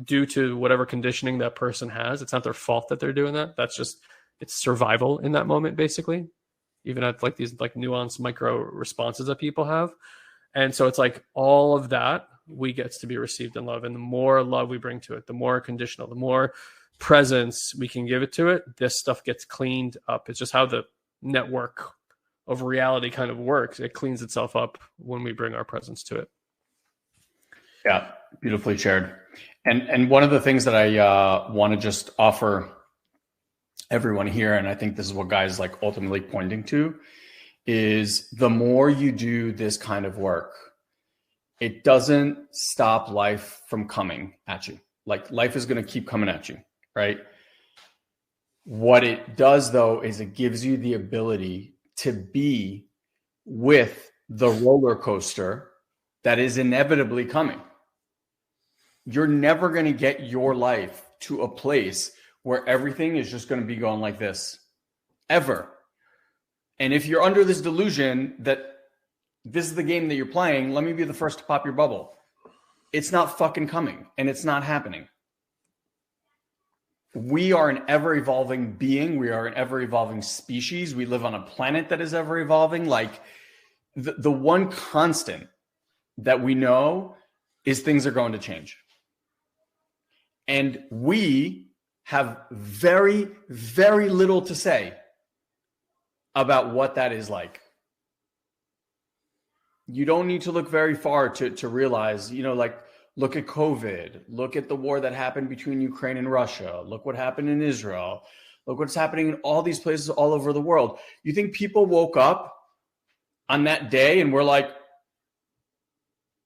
due to whatever conditioning that person has. It's not their fault that they're doing that. That's just, it's survival in that moment, basically, even at like these like nuanced micro responses that people have. And so it's like all of that we gets to be received in love. And the more love we bring to it, the more conditional, the more presence we can give it to it, this stuff gets cleaned up. It's just how the network of reality kind of works. It cleans itself up when we bring our presence to it. Yeah, beautifully shared. And one of the things that I want to just offer everyone here, and I think this is what Guy is like ultimately pointing to, is the more you do this kind of work, it doesn't stop life from coming at you. Like life is going to keep coming at you, right? What it does though is it gives you the ability to be with the roller coaster that is inevitably coming. You're never going to get your life to a place where everything is just going to be going like this, ever. And if you're under this delusion that this is the game that you're playing, let me be the first to pop your bubble. It's not fucking coming, and it's not happening. We are an ever-evolving being. We are an ever-evolving species. We live on a planet that is ever-evolving. Like the one constant that we know is things are going to change. And we have very, very little to say about what that is like. You don't need to look very far to realize, like, look at COVID, look at the war that happened between Ukraine and Russia, look what happened in Israel, look what's happening in all these places all over the world. You think people woke up on that day and were like,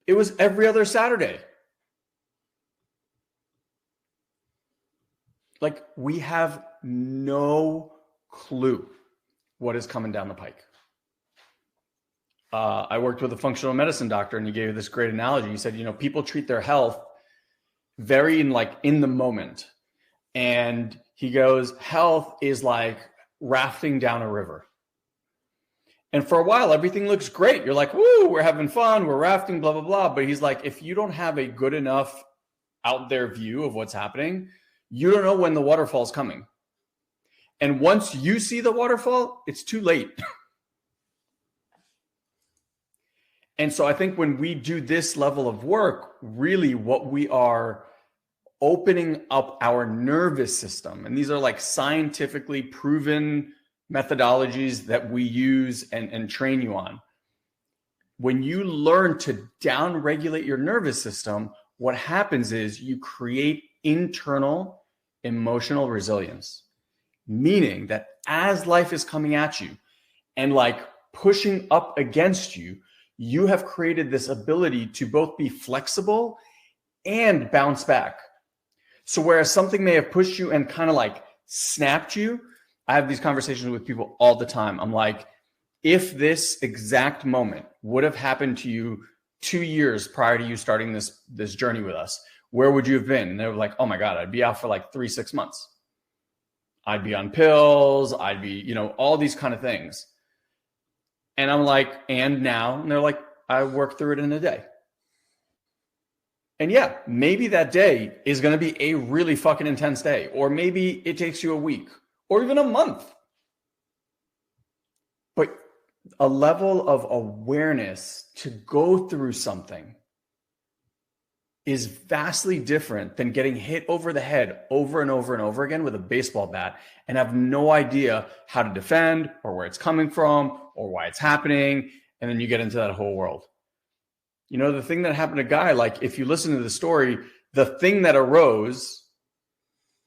it was every other Saturday? Like, we have no clue what is coming down the pike. I worked with a functional medicine doctor, and he gave this great analogy. He said, people treat their health very in the moment. And he goes, health is like rafting down a river. And for a while, everything looks great. You're like, woo, we're having fun, we're rafting, blah, blah, blah. But he's like, if you don't have a good enough out there view of what's happening, you don't know when the waterfall's coming. And once you see the waterfall, it's too late. And so I think when we do this level of work, really what we are opening up our nervous system, and these are like scientifically proven methodologies that we use and train you on. When you learn to down-regulate your nervous system, what happens is you create internal emotional resilience, meaning that as life is coming at you and like pushing up against you, you have created this ability to both be flexible and bounce back. So whereas something may have pushed you and kind of like snapped you, I have these conversations with people all the time. I'm like, if this exact moment would have happened to you 2 years prior to you starting this journey with us, where would you have been? And they were like, oh my God, I'd be out for like 3-6 months. I'd be on pills. I'd be, all these kind of things. And I'm like, and now? And they're like, I worked through it in a day. And yeah, maybe that day is going to be a really fucking intense day. Or maybe it takes you a week or even a month. But a level of awareness to go through something is vastly different than getting hit over the head over and over and over again with a baseball bat and have no idea how to defend or where it's coming from or why it's happening. And then you get into that whole world. The thing that happened to Guy, like if you listen to the story, the thing that arose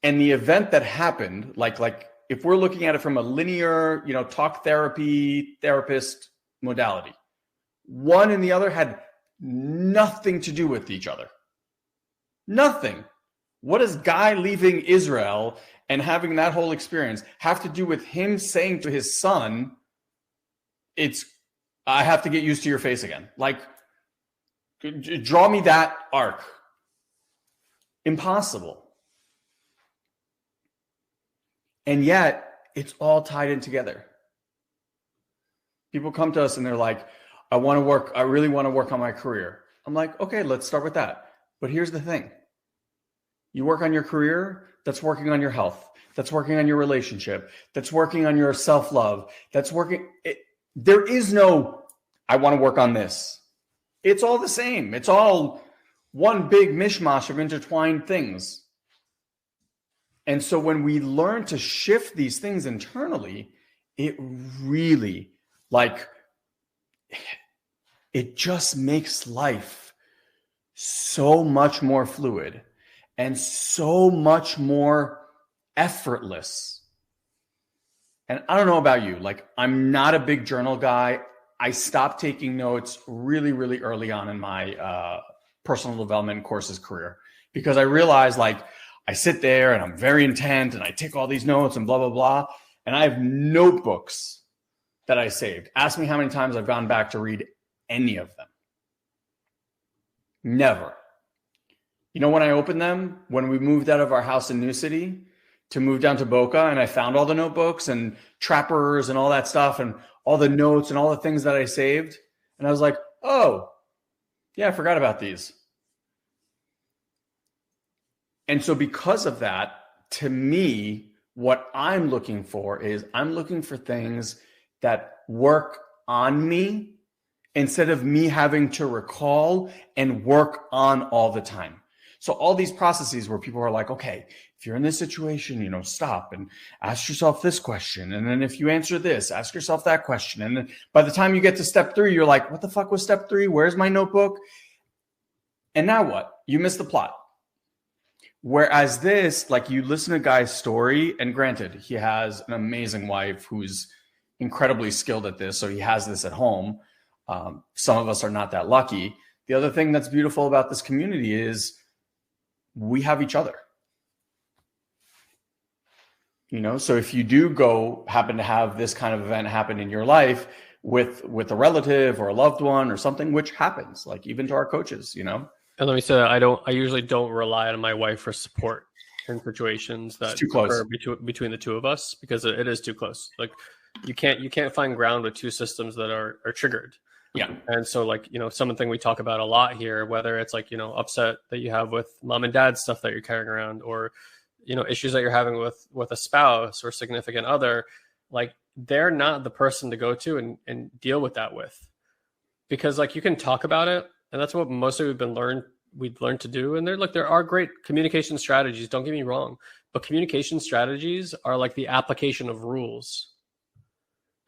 and the event that happened, like if we're looking at it from a linear, talk therapy, therapist modality, one and the other had nothing to do with each other. Nothing. What does Guy leaving Israel and having that whole experience have to do with him saying to his son, I have to get used to your face again? Like, draw me that arc. Impossible. And yet, it's all tied in together. People come to us and they're like, I really want to work on my career. I'm like, okay, let's start with that. But here's the thing. You work on your career, that's working on your health. That's working on your relationship. That's working on your self-love. That's working. There is no, I want to work on this. It's all the same. It's all one big mishmash of intertwined things. And so when we learn to shift these things internally, it really, like, it just makes life so much more fluid and so much more effortless. And I don't know about you, like, I'm not a big journal guy. I stopped taking notes really, really early on in my personal development courses career, because I realized, like, I sit there and I'm very intent and I take all these notes and blah, blah, blah. And I have notebooks that I saved. Ask me how many times I've gone back to read any of them. Never. You know when I opened them? When we moved out of our house in New City to move down to Boca, and I found all the notebooks and trappers and all that stuff and all the notes and all the things that I saved. And I was like, oh, yeah, I forgot about these. And so because of that, to me, what I'm looking for is I'm looking for things that work on me instead of me having to recall and work on all the time. So all these processes where people are like, okay, if you're in this situation, stop and ask yourself this question. And then if you answer this, ask yourself that question. And then by the time you get to step 3, you're like, what the fuck was step 3? Where's my notebook? And now what? You missed the plot. Whereas this, like, you listen to a guy's story, and granted, he has an amazing wife who's incredibly skilled at this. So he has this at home. Some of us are not that lucky. The other thing that's beautiful about this community is we have each other. So if you do happen to have this kind of event happen in your life with a relative or a loved one or something, which happens, like even to our coaches, And let me say that I usually don't rely on my wife for support in situations that occur between the two of us, because it is too close. Like you can't find ground with two systems that are triggered. Yeah. And so, like, something we talk about a lot here, whether it's like, upset that you have with mom and dad stuff that you're carrying around, or, issues that you're having with a spouse or significant other, like, they're not the person to go to and deal with that with, because, like, you can talk about it. And that's what mostly we've learned to do. And there are great communication strategies. Don't get me wrong, but communication strategies are like the application of rules.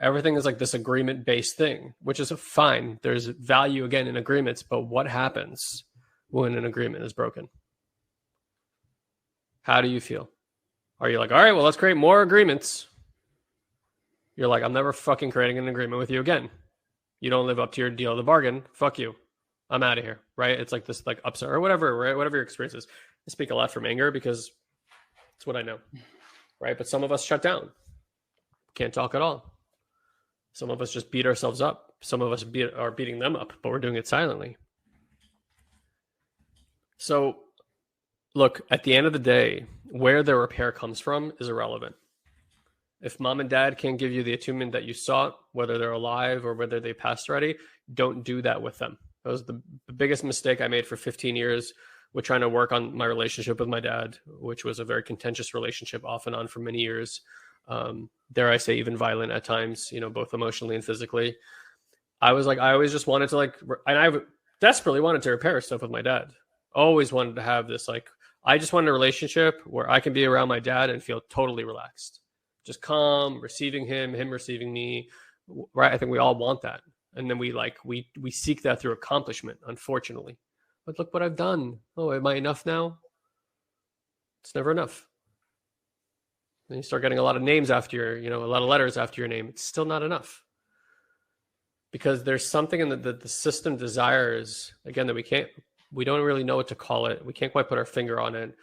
Everything is like this agreement-based thing, which is fine. There's value, again, in agreements, but what happens when an agreement is broken? How do you feel? Are you like, all right, well, let's create more agreements? You're like, I'm never fucking creating an agreement with you again. You don't live up to your deal of the bargain. Fuck you. I'm out of here, right? It's like this, like, upset or whatever, right? Whatever your experience is. I speak a lot from anger because it's what I know, right? But some of us shut down. Can't talk at all. Some of us just beat ourselves up. Some of us are beating them up, but we're doing it silently. So, look, at the end of the day, where the repair comes from is irrelevant. If mom and dad can't give you the attunement that you sought, whether they're alive or whether they passed already, don't do that with them. That was the biggest mistake I made for 15 years with trying to work on my relationship with my dad, which was a very contentious relationship off and on for many years. Dare I say, even violent at times, both emotionally and physically. I was like, I always just wanted to and I desperately wanted to repair stuff with my dad. Always wanted to have this, I just wanted a relationship where I can be around my dad and feel totally relaxed, just calm, receiving him receiving me. Right. I think we all want that. And then we seek that through accomplishment, unfortunately. But look what I've done. Oh, am I enough now? It's never enough. Then you start getting a lot of names after a lot of letters after your name. It's still not enough. Because there's something in the system desires, again, that we don't really know what to call it. We can't quite put our finger on it.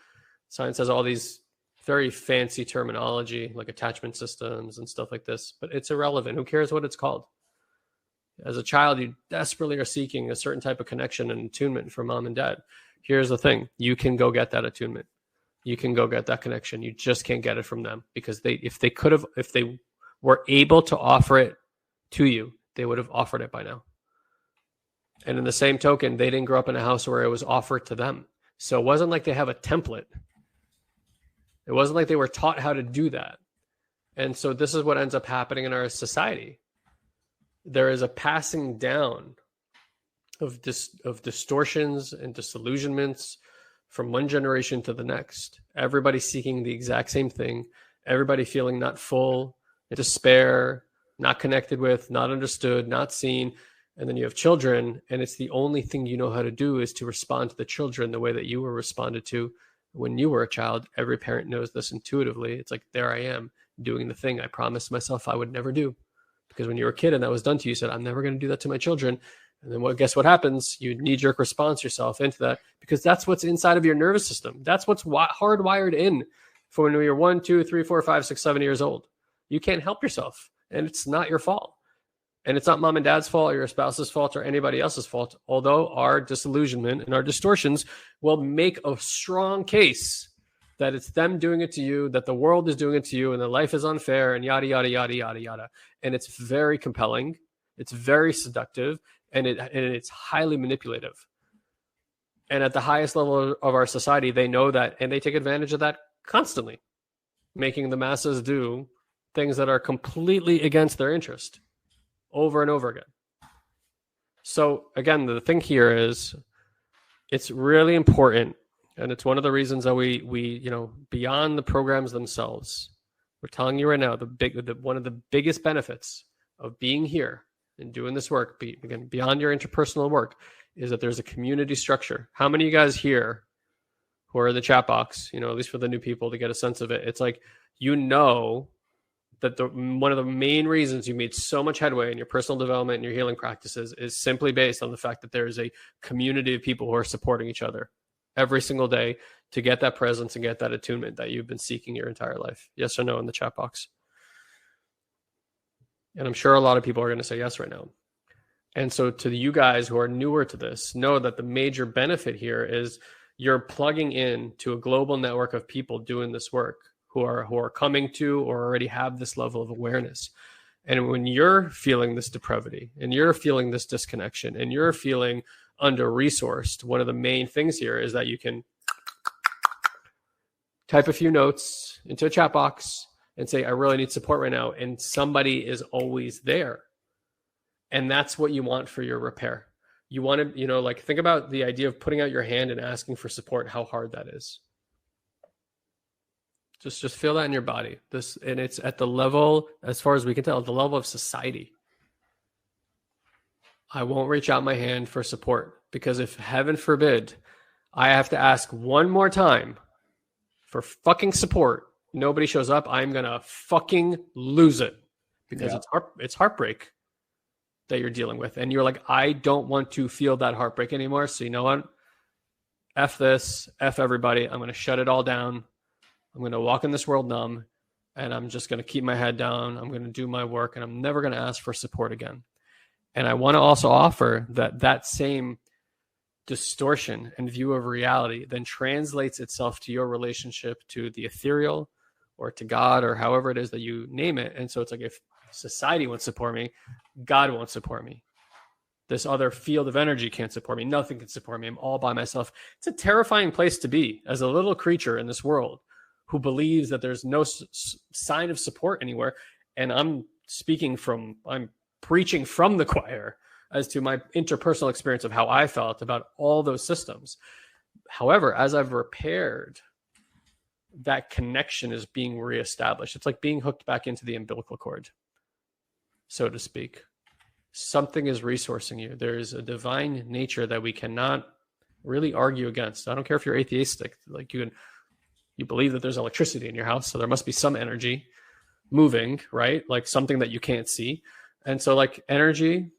Science has all these very fancy terminology, like attachment systems and stuff like this, but it's irrelevant. Who cares what it's called? As a child, you desperately are seeking a certain type of connection and attunement from mom and dad. Here's the thing. You can go get that attunement. You can go get that connection. You just can't get it from them, because if they were able to offer it to you, they would have offered it by now. And in the same token, they didn't grow up in a house where it was offered to them. So it wasn't like they have a template. It wasn't like they were taught how to do that. And so this is what ends up happening in our society. There is a passing down of distortions and disillusionments from one generation to the next. Everybody seeking the exact same thing. Everybody feeling not full, despair, not connected with, not understood, not seen. And then you have children, and it's the only thing you know how to do is to respond to the children the way that you were responded to when you were a child. Every parent knows this intuitively. It's like, there I am doing the thing I promised myself I would never do. Because when you were a kid and that was done to you, you said, I'm never going to do that to my children. And then guess what happens? You knee-jerk response yourself into that, because that's what's inside of your nervous system. That's what's hardwired in for when you're 1, 2, 3, 4, 5, 6, 7 years old. You can't help yourself, and it's not your fault. And it's not mom and dad's fault or your spouse's fault or anybody else's fault, although our disillusionment and our distortions will make a strong case that it's them doing it to you, that the world is doing it to you, and that life is unfair, and yada, yada, yada, yada, yada. And it's very compelling. It's very seductive, and it's highly manipulative. And at the highest level of our society, they know that, and they take advantage of that constantly, making the masses do things that are completely against their interest over and over again. So again, the thing here is it's really important, and it's one of the reasons that we beyond the programs themselves, we're telling you right now, one of the biggest benefits of being here and doing this work, again, beyond your interpersonal work, is that there's a community structure. How many of you guys here who are in the chat box, at least for the new people to get a sense of it, it's like, that one of the main reasons you made so much headway in your personal development and your healing practices is simply based on the fact that there is a community of people who are supporting each other every single day to get that presence and get that attunement that you've been seeking your entire life. Yes or no in the chat box? And I'm sure a lot of people are going to say yes right now. And so to you guys who are newer to this, know that the major benefit here is you're plugging in to a global network of people doing this work who are coming to or already have this level of awareness. And when you're feeling this depravity and you're feeling this disconnection and you're feeling under-resourced, one of the main things here is that you can type a few notes into a chat box and say, I really need support right now. And somebody is always there. And that's what you want for your repair. You want to, think about the idea of putting out your hand and asking for support, how hard that is. Just feel that in your body. And it's at the level, as far as we can tell, the level of society. I won't reach out my hand for support, because if heaven forbid I have to ask one more time for fucking support, nobody shows up, I'm gonna fucking lose it, because it's heartbreak that you're dealing with, and you're like, I don't want to feel that heartbreak anymore. So you know what? F this, F everybody. I'm gonna shut it all down. I'm going to walk in this world numb, and I'm just going to keep my head down. I'm going to do my work, and I'm never going to ask for support again. And I want to also offer that same distortion and view of reality then translates itself to your relationship to the ethereal or to God or however it is that you name it. And so it's like, if society won't support me, God won't support me. This other field of energy can't support me. Nothing can support me. I'm all by myself. It's a terrifying place to be as a little creature in this world who believes that there's no sign of support anywhere. And I'm preaching from the choir as to my interpersonal experience of how I felt about all those systems. However, as I've repaired, that connection is being reestablished. It's like being hooked back into the umbilical cord, so to speak. Something is resourcing you. There is a divine nature that we cannot really argue against. I don't care if you're atheistic. Like you believe that there's electricity in your house, so there must be some energy moving, right? Like something that you can't see. And so like energy,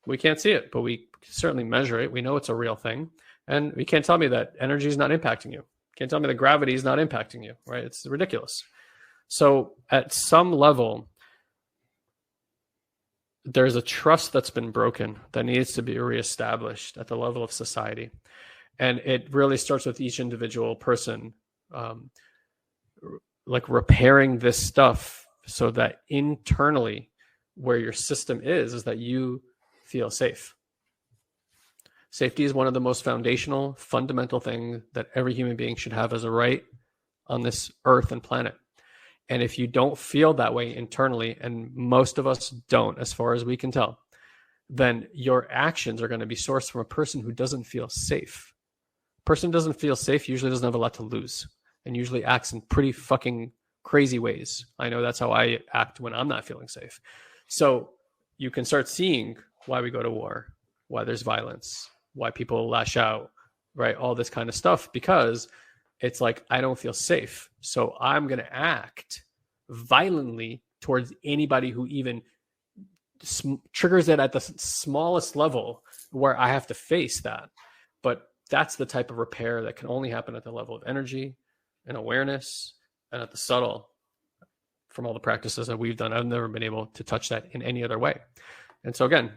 we can't see it, but we certainly measure it. We know it's a real thing. And you can't tell me that energy is not impacting you. Can't tell me that gravity is not impacting you, right? It's ridiculous. So at some level, there's a trust that's been broken that needs to be reestablished at the level of society. And it really starts with each individual person, like repairing this stuff so that internally where your system is that you feel safe. Safety is one of the most foundational, fundamental things that every human being should have as a right on this earth and planet. And if you don't feel that way internally, and most of us don't, as far as we can tell, then your actions are going to be sourced from a person who doesn't feel safe. A person who doesn't feel safe usually doesn't have a lot to lose and usually acts in pretty fucking crazy ways. I know that's how I act when I'm not feeling safe. So you can start seeing why we go to war, why there's violence, why people lash out, right? All this kind of stuff, because it's like, I don't feel safe. So I'm going to act violently towards anybody who even triggers it at the smallest level where I have to face that. But that's the type of repair that can only happen at the level of energy and awareness and at the subtle. From all the practices that we've done, I've never been able to touch that in any other way. And so again,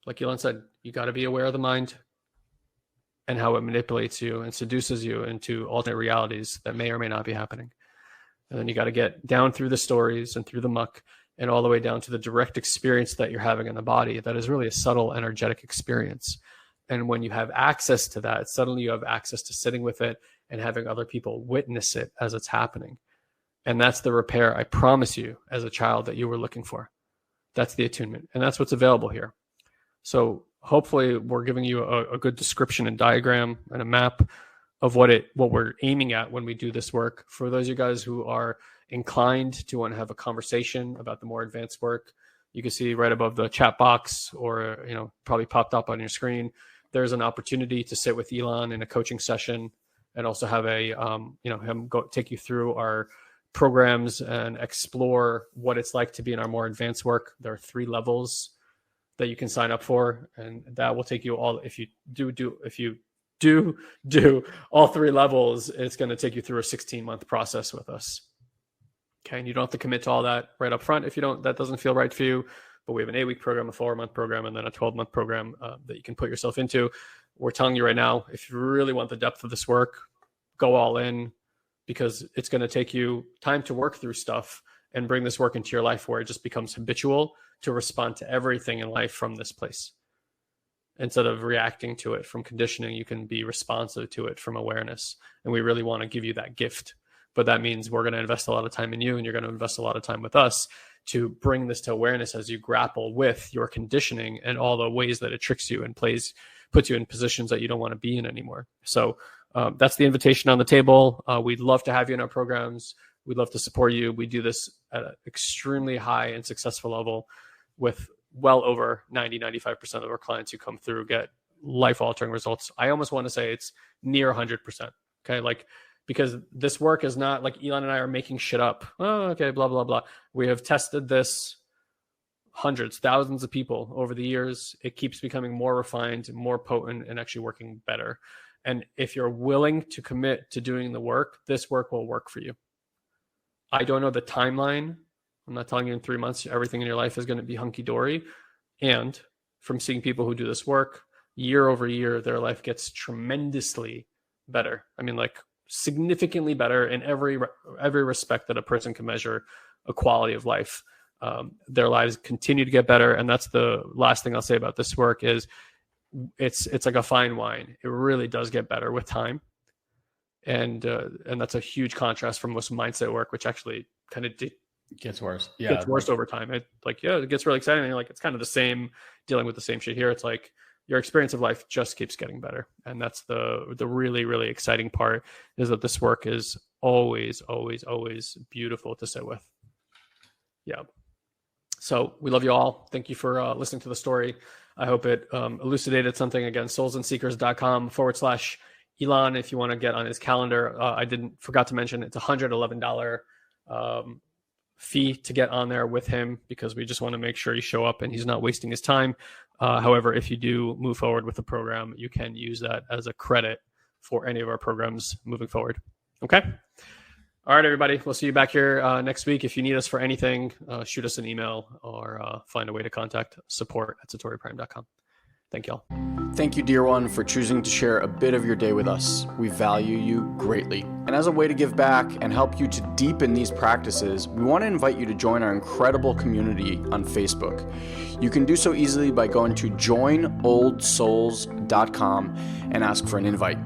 like Ilan said, you got to be aware of the mind and how it manipulates you and seduces you into alternate realities that may or may not be happening. And then you got to get down through the stories and through the muck and all the way down to the direct experience that you're having in the body. That is really a subtle, energetic experience. And when you have access to that, suddenly you have access to sitting with it and having other people witness it as it's happening. And that's the repair, I promise you, as a child that you were looking for. That's the attunement. And that's what's available here. So hopefully we're giving you a good description and diagram and a map of what we're aiming at when we do this work. For those of you guys who are inclined to want to have a conversation about the more advanced work, you can see right above the chat box, or probably popped up on your screen, there's an opportunity to sit with Ilan in a coaching session and also have him go take you through our programs and explore what it's like to be in our more advanced work. There are 3 levels that you can sign up for, and that will take you all. If you do all 3 levels, it's going to take you through a 16-month process with us. Okay, and you don't have to commit to all that right up front if that doesn't feel right for you. But we have an 8-week program, a 4-month program, and then a 12-month program that you can put yourself into. We're telling you right now, if you really want the depth of this work, go all in, because it's going to take you time to work through stuff and bring this work into your life where it just becomes habitual to respond to everything in life from this place. Instead of reacting to it from conditioning, you can be responsive to it from awareness. And we really want to give you that gift. But that means we're going to invest a lot of time in you, and you're going to invest a lot of time with us to bring this to awareness as you grapple with your conditioning and all the ways that it tricks you and puts you in positions that you don't want to be in anymore. So that's the invitation on the table. We'd love to have you in our programs. We'd love to support you. We do this at an extremely high and successful level with well over 90-95% of our clients who come through get life-altering results. I almost want to say it's near 100%. Okay, because this work is not like Ilan and I are making shit up. Oh, okay, blah, blah, blah. We have tested this hundreds, thousands of people over the years. It keeps becoming more refined, more potent, and actually working better. And if you're willing to commit to doing the work, this work will work for you. I don't know the timeline. I'm not telling you in 3 months, everything in your life is going to be hunky-dory. And from seeing people who do this work, year over year, their life gets tremendously better. I mean, significantly better in every respect that a person can measure a quality of life. Their lives continue to get better. And that's the last thing I'll say about this work is it's like a fine wine. It really does get better with time. And that's a huge contrast from most mindset work, which actually kind of gets worse. Yeah. Gets worse over time. It gets really exciting. And you're like, it's kind of the same, dealing with the same shit here. It's like your experience of life just keeps getting better. And that's the really, really exciting part, is that this work is always, always, always beautiful to sit with. Yeah. So we love you all. Thank you for listening to the story. I hope it elucidated something. Again, soulsandseekers.com/Ilan if you want to get on his calendar. I forgot to mention it's $111 fee to get on there with him, because we just want to make sure you show up and he's not wasting his time. However, if you do move forward with the program, you can use that as a credit for any of our programs moving forward. Okay. All right, everybody. We'll see you back here next week. If you need us for anything, shoot us an email or find a way to contact support@satoriprime.com. Thank y'all. Thank you, dear one, for choosing to share a bit of your day with us. We value you greatly. And as a way to give back and help you to deepen these practices, we want to invite you to join our incredible community on Facebook. You can do so easily by going to joinoldsouls.com and ask for an invite.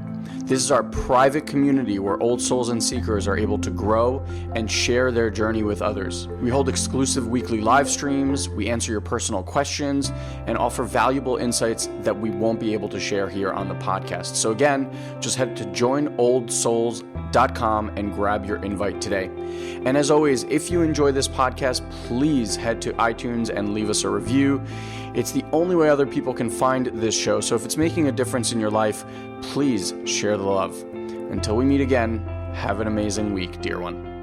This is our private community where old souls and seekers are able to grow and share their journey with others. We hold exclusive weekly live streams, we answer your personal questions, and offer valuable insights that we won't be able to share here on the podcast. So again, just head to joinoldsouls.com and grab your invite today. And as always, if you enjoy this podcast, please head to iTunes and leave us a review. It's the only way other people can find this show. So if it's making a difference in your life, please share the love. Until we meet again, have an amazing week, dear one.